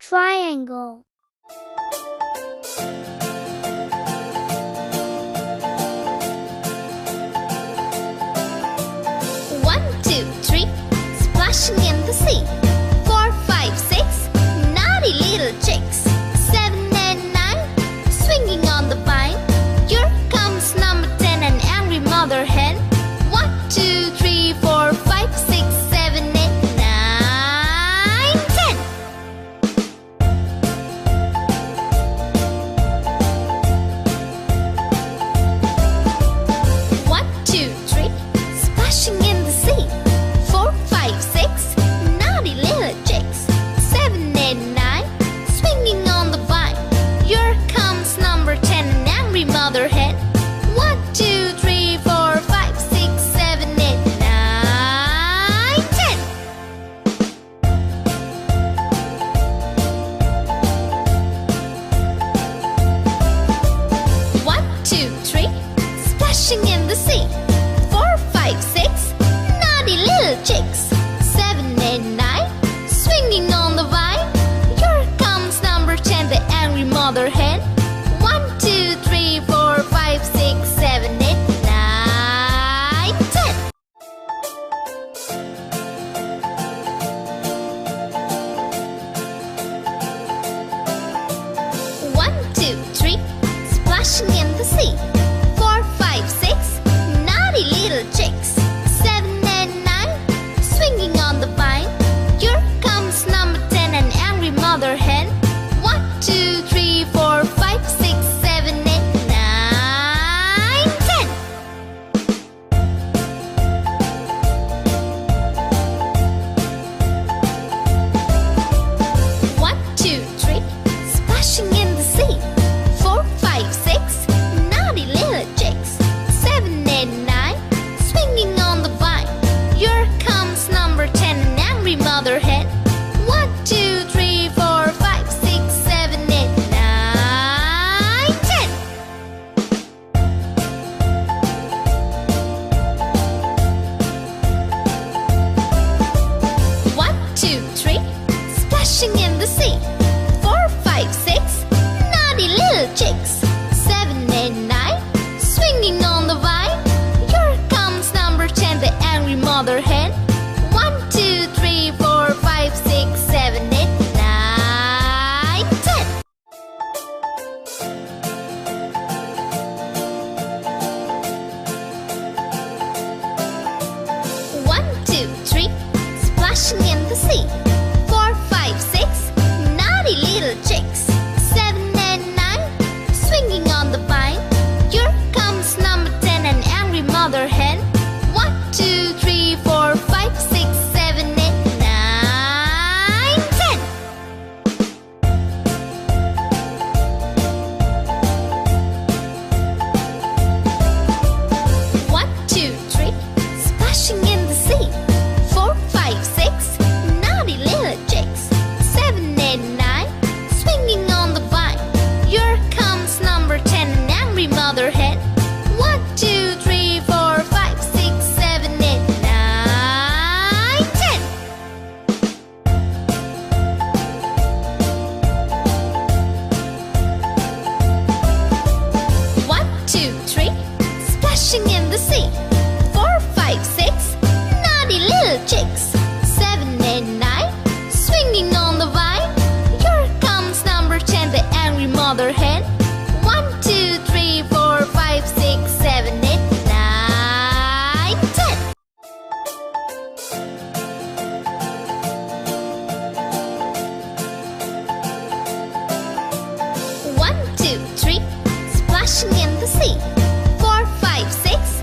triangle, One, two, three, splashing in the sea. 4, 5, 6, naughty little chicks. 7 and 9, swinging on the vine. Here comes number 10, an angry mother hen. 1, 2, 3, 4, 5, 6, 7, 8, 9, 10. 1, 2, 3, splashing in the sea. 4, 5, 6, naughty little chicks. 7 and 9, swinging on the vine. Here comes number 10, an angry mother hen. 1, 2, 3, 4, 5, 6, 7, 8, 9, 10. 1, 2, 3, splashing in the sea. 4, 5, 6, naughty little chicks. 7 and 9, swinging on the vine. Here comes number 10, the angry mother hen. 1, 2, 3, 4, 5, 6, 7, 8, 9, 10. 1, 2, 3, splashing in the sea. 4, 5, 6, naughty little chicks. 7 and 9, swinging on the vine. Here comes number 10, an angry mother hen. 1, 2, 3, 4, 5, 6, 7, 8, 9, 10. 1, 2, 3, splashing in the sea. 4, 5, 6, naughty little chicks. 7 and 9, swinging on the vine. Here comes number 10, an angry mother hen. 1, 2, 3, 4, 5, 6, 7, 8, 9, 10. 1, 2, 3, splashing in the sea. 4, 5, 6, naughty little chicks. 7 and 9, swinging on the vine. Here comes number 10, the angry mother hen. 1, 2, 3, 4, 5, 6, 7, 8, 9, 10. 1, 2, 3, splashing in the sea. 4, 5, 6, naughty little chicks. 7 and 9, swinging on the vine. Here comes number 10, an angry mother hen. 1, 2, 3, 4, 5, 6, 7, 8, 9, 10. 1, 2, 3, splashing in the sea. 4, 5, 6, naughty little chicks. 7 and 9, swinging on the vine. Here comes number 10, an angry mother hen. 1, 2, 3, 4, 5, 6, 7, 8, 9, 10. 1, 2, 3, splashing in the sea. 4, 5, 6, naughty little chicks. 7 and 9, swinging on the vine. Here comes number 10, the angry mother hen. 1, 2, 3, 4, 5, 6, 7, 8, 9, 10. 1, 2, 3, splashing in the sea. 4, 5, 6,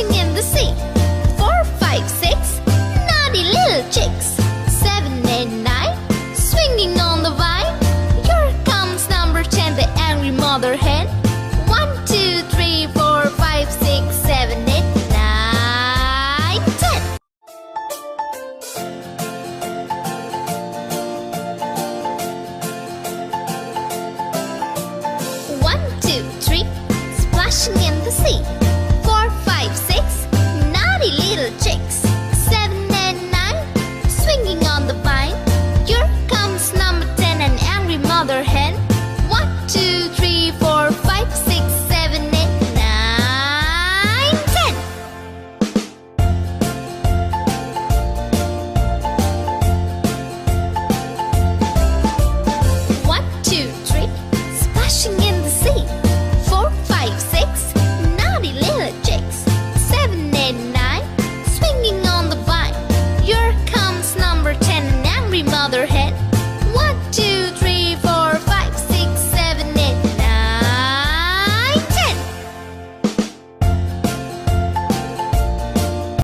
splashing in the sea. 4, 5, 6, naughty little chicks. 7 and 9, swinging on the vine. Here comes number 10, the angry mother hen. 1, 2, 3, 4, 5, 6, 7, 8, 9, 10. 1, 2, 3, splashing in the sea. 4, 5, 6, naughty little chicks. 7 and 9, swinging on the vine. Here comes number 10, an angry mother hen. 1, 2, 3, 4, 5, 6, 7, 8, 9, 10. 1, 2,